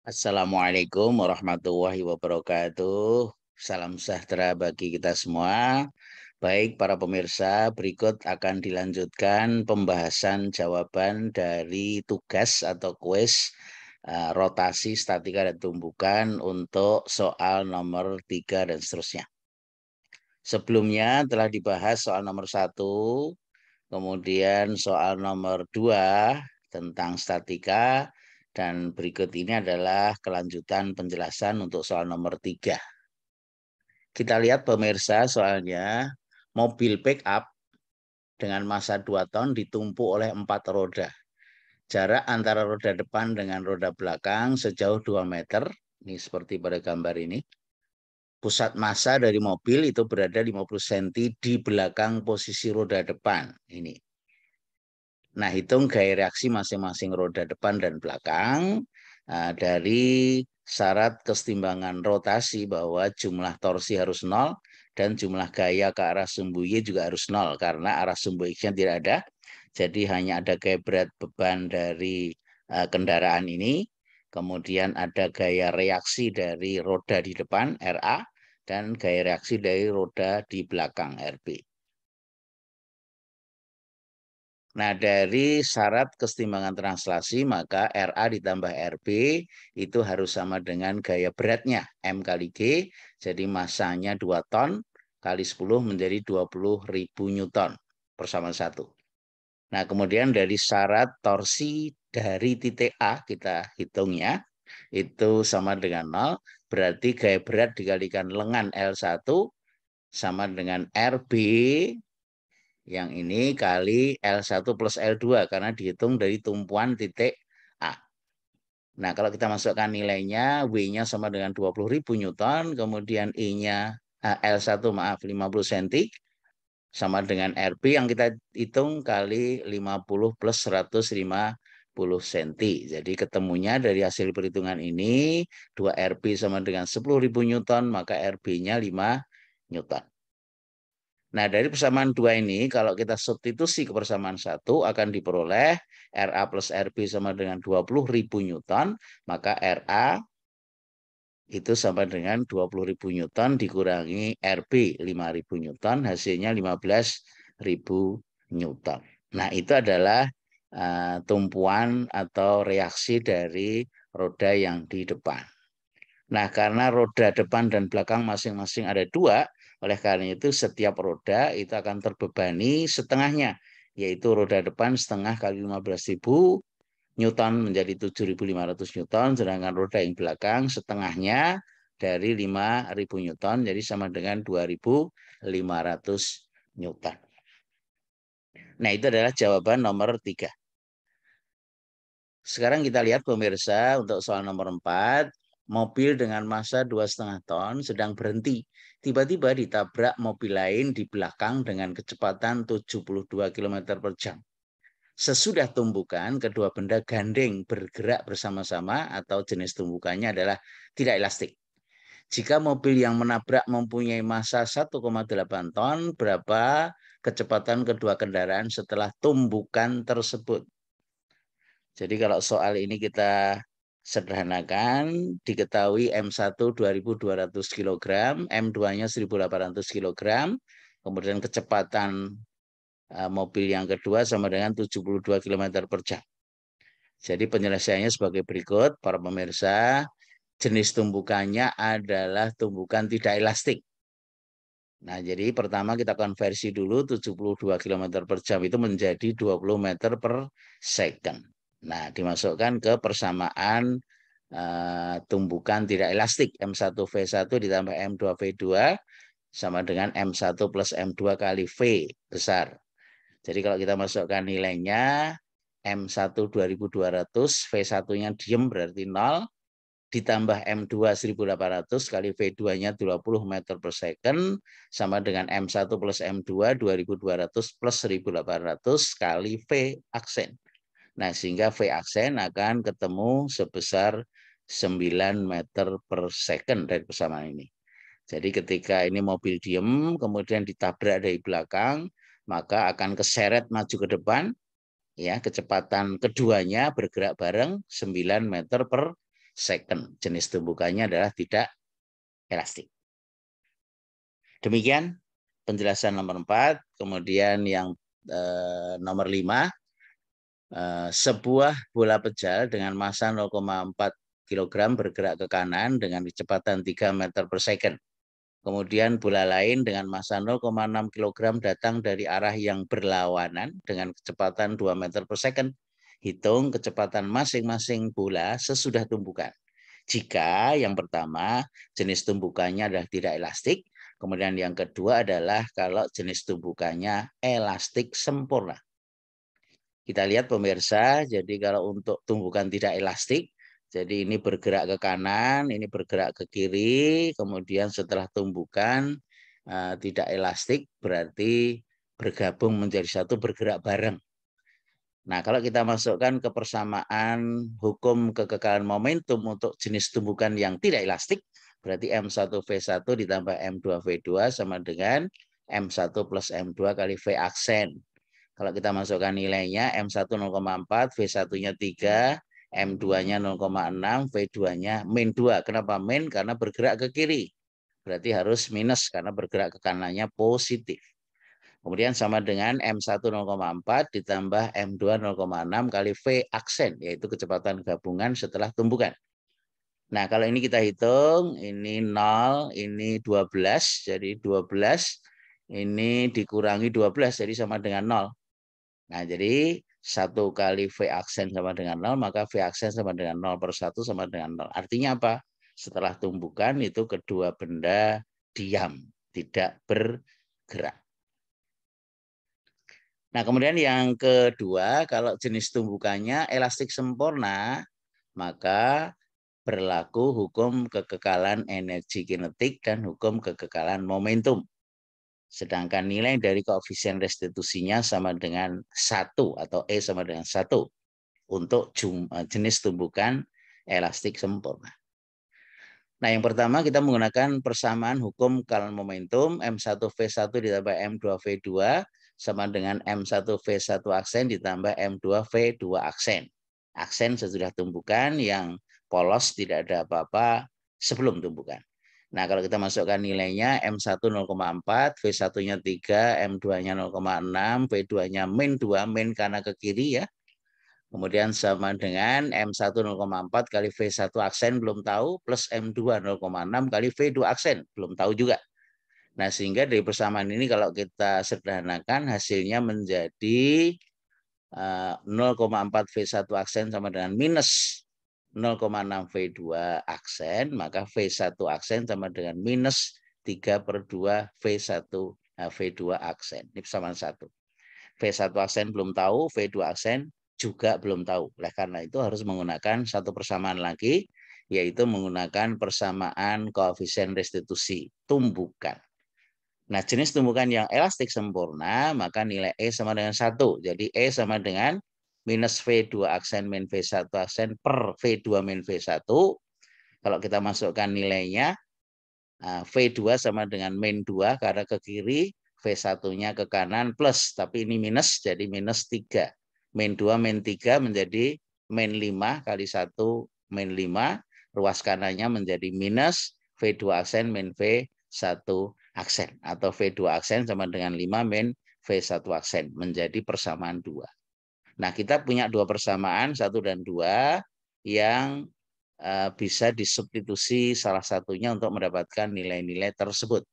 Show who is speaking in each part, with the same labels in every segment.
Speaker 1: Assalamualaikum warahmatullahi wabarakatuh. Salam sejahtera bagi kita semua. Baik, para pemirsa, berikut akan dilanjutkan pembahasan jawaban dari tugas atau kuis rotasi statika dan tumbukan untuk soal nomor 3 dan seterusnya. Sebelumnya telah dibahas soal nomor 1, kemudian soal nomor 2 tentang statika, dan berikut ini adalah kelanjutan penjelasan untuk soal nomor 3. Kita lihat pemirsa soalnya, mobil pick up dengan massa 2 ton ditumpuk oleh 4 roda. Jarak antara roda depan dengan roda belakang sejauh 2 meter. Ini seperti pada gambar ini. Pusat massa dari mobil itu berada 50 cm di belakang posisi roda depan. Ini. Nah, hitung gaya reaksi masing-masing roda depan dan belakang dari syarat kesetimbangan rotasi bahwa jumlah torsi harus 0 dan jumlah gaya ke arah sumbu Y juga harus 0 karena arah sumbu X-nya tidak ada. Jadi hanya ada gaya berat beban dari kendaraan ini, kemudian ada gaya reaksi dari roda di depan RA dan gaya reaksi dari roda di belakang RB. Nah, dari syarat kesetimbangan translasi, maka RA ditambah RB itu harus sama dengan gaya beratnya, M kali G, jadi massanya 2 ton, kali 10 menjadi 20.000 Newton persamaan 1. Nah, kemudian dari syarat torsi dari titik A, kita hitungnya, itu sama dengan 0, berarti gaya berat dikalikan lengan L1 sama dengan RB, yang ini kali L1 plus L2 karena dihitung dari tumpuan titik A. Nah, kalau kita masukkan nilainya, W-nya sama dengan 20.000 Newton, kemudian I-nya L1 maaf 50 cm sama dengan RB yang kita hitung kali 50 plus 150 cm. Jadi ketemunya dari hasil perhitungan ini 2 RB sama dengan 10.000 Newton, maka RB-nya 5 Newton. Nah, dari persamaan 2 ini, kalau kita substitusi ke persamaan 1, akan diperoleh RA plus RB sama dengan 20.000 Newton, maka RA itu sama dengan 20.000 Newton dikurangi RB 5.000 Newton, hasilnya 15.000 Newton. Nah, itu adalah tumpuan atau reaksi dari roda yang di depan. Nah, karena roda depan dan belakang masing-masing ada 2, oleh karena itu setiap roda itu akan terbebani setengahnya, yaitu roda depan setengah kali 15.000 Newton menjadi 7.500 Newton, sedangkan roda yang belakang setengahnya dari 5.000 Newton, jadi sama dengan 2.500 Newton. Nah, itu adalah jawaban nomor 3. Sekarang kita lihat pemirsa untuk soal nomor 4. Mobil dengan massa 2,5 ton sedang berhenti. Tiba-tiba ditabrak mobil lain di belakang dengan kecepatan 72 km per jam. Sesudah tumbukan, kedua benda gandeng bergerak bersama-sama atau jenis tumbukannya adalah tidak elastik. Jika mobil yang menabrak mempunyai massa 1,8 ton, berapa kecepatan kedua kendaraan setelah tumbukan tersebut? Jadi kalau soal ini kita sederhanakan, diketahui M1 2.200 kg, M2-nya 1.800 kg, kemudian kecepatan mobil yang kedua sama dengan 72 km per jam. Jadi penyelesaiannya sebagai berikut, para pemirsa, jenis tumbukannya adalah tumbukan tidak elastik. Nah, jadi pertama kita konversi dulu 72 km per jam itu menjadi 20 meter per second. Nah, dimasukkan ke persamaan tumbukan tidak elastik. M1V1 ditambah M2V2 sama dengan M1 plus M2 kali V besar. Jadi kalau kita masukkan nilainya, M1 2.200, V1-nya diem berarti 0, ditambah M2 1.800 kali V2-nya 20 meter per second, sama dengan M1 plus M2 2.200 plus 1.800 kali V aksen. Nah, sehingga V aksen akan ketemu sebesar 9 meter per second dari persamaan ini. Jadi ketika ini mobil diem, kemudian ditabrak dari belakang, maka akan keseret maju ke depan, ya kecepatan keduanya bergerak bareng 9 meter per second. Jenis tumbukannya adalah tidak elastik. Demikian penjelasan nomor 4. Kemudian yang nomor 5, sebuah bola pejal dengan massa 0,4 kg bergerak ke kanan dengan kecepatan 3 meter per second. Kemudian bola lain dengan massa 0,6 kg datang dari arah yang berlawanan dengan kecepatan 2 meter per second. Hitung kecepatan masing-masing bola sesudah tumbukan. Jika yang pertama jenis tumbukannya adalah tidak elastik, kemudian yang kedua adalah kalau jenis tumbukannya elastik sempurna. Kita lihat pemirsa, jadi kalau untuk tumbukan tidak elastik, jadi ini bergerak ke kanan, ini bergerak ke kiri, kemudian setelah tumbukan tidak elastik berarti bergabung menjadi satu, bergerak bareng. Nah, kalau kita masukkan ke persamaan hukum kekekalan momentum untuk jenis tumbukan yang tidak elastik, berarti M1V1 ditambah M2V2 sama dengan M1 plus M2 kali V aksen. Kalau kita masukkan nilainya, M1 0,4, V1-nya 3, M2-nya 0,6, V2-nya min 2. Kenapa min? Karena bergerak ke kiri. Berarti harus minus karena bergerak ke kanannya positif. Kemudian sama dengan M1 0,4 ditambah M2 0,6 kali V aksen, yaitu kecepatan gabungan setelah tumbukan. Nah, kalau ini kita hitung, ini 0, ini 12, jadi 12, ini dikurangi 12, jadi sama dengan 0. Nah, jadi 1 kali V aksen sama dengan 0, maka V aksen sama dengan 0 per 1 sama dengan 0. Artinya apa? Setelah tumbukan itu kedua benda diam, tidak bergerak. Nah, kemudian yang kedua, kalau jenis tumbukannya elastik sempurna, maka berlaku hukum kekekalan energi kinetik dan hukum kekekalan momentum. Sedangkan nilai dari koefisien restitusinya sama dengan 1 atau E sama dengan 1 untuk jenis tumbukan elastik sempurna. Nah, yang pertama kita menggunakan persamaan hukum kekalan momentum M1V1 ditambah M2V2 sama dengan M1V1 aksen ditambah M2V2 aksen. Aksen sesudah tumbukan, yang polos tidak ada apa-apa sebelum tumbukan. Nah, kalau kita masukkan nilainya M1 0,4, V1-nya 3, M2-nya 0,6, V2-nya min 2, min karena ke kiri ya. Kemudian sama dengan M1 0,4 kali V1 aksen belum tahu, plus M2 0,6 kali V2 aksen belum tahu juga. Nah, sehingga dari persamaan ini kalau kita sederhanakan hasilnya menjadi 0,4 V1 aksen sama dengan minus 0,6 V2 aksen, maka V1 aksen sama dengan minus 3 per 2 V2 aksen. Ini persamaan 1. V1 aksen belum tahu, V2 aksen juga belum tahu. Oleh karena itu harus menggunakan satu persamaan lagi, yaitu menggunakan persamaan koefisien restitusi tumbukan. Nah, jenis tumbukan yang elastik sempurna, maka nilai E sama dengan 1. Jadi E sama dengan minus V2 aksen min V1 aksen per V2 min V1. Kalau kita masukkan nilainya, V2 sama dengan min 2 karena ke kiri, V1-nya ke kanan plus, tapi ini minus, jadi minus 3. Min 2, min 3 menjadi min 5 kali 1 min 5. Ruas kanannya menjadi minus V2 aksen min V1 aksen. Atau V2 aksen sama dengan 5 min V1 aksen. Menjadi persamaan 2. Nah, kita punya dua persamaan, 1 dan 2, yang bisa disubstitusi salah satunya untuk mendapatkan nilai-nilai tersebut.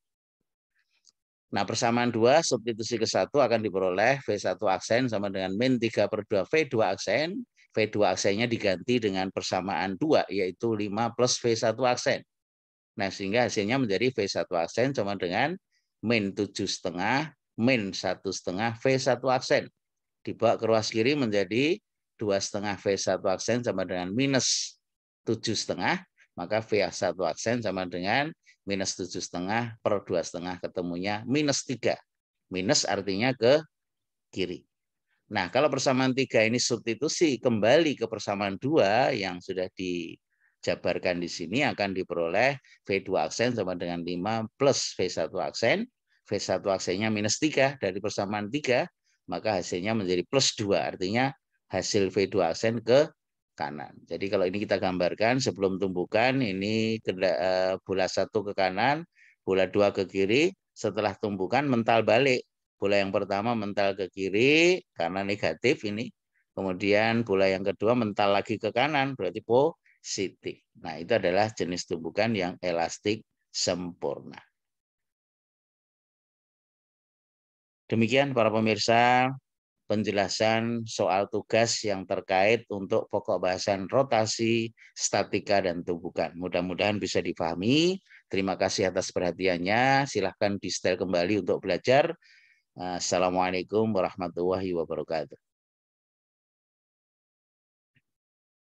Speaker 1: Nah, persamaan 2 substitusi ke 1 akan diperoleh V1 aksen sama dengan min 3 per 2 V2 aksen. V2 aksennya diganti dengan persamaan 2, yaitu 5 plus V1 aksen. Nah, sehingga hasilnya menjadi V1 aksen sama dengan min 7,5 min 1,5 V1 aksen. Dibawa ke ruas kiri menjadi 2,5 V1 aksen sama dengan minus 7,5, maka V1 aksen sama dengan minus 7,5 per 2,5 ketemunya minus 3. Minus artinya ke kiri. Nah, kalau persamaan 3 ini substitusi kembali ke persamaan 2 yang sudah dijabarkan di sini, akan diperoleh V2 aksen sama dengan 5 plus V1 aksen. V1 aksennya minus 3 dari persamaan 3, maka hasilnya menjadi plus 2. Artinya hasil V2 aksen ke kanan. Jadi kalau ini kita gambarkan sebelum tumbukan, ini bola 1 ke kanan, bola 2 ke kiri, setelah tumbukan mental balik. Bola yang pertama mental ke kiri karena negatif ini. Kemudian bola yang kedua mental lagi ke kanan, berarti positif. Nah, itu adalah jenis tumbukan yang elastik sempurna. Demikian para pemirsa penjelasan soal tugas yang terkait untuk pokok bahasan rotasi, statika, dan tumbukan. Mudah-mudahan bisa dipahami. Terima kasih atas perhatiannya. Silahkan di-setel kembali untuk belajar. Assalamualaikum warahmatullahi wabarakatuh.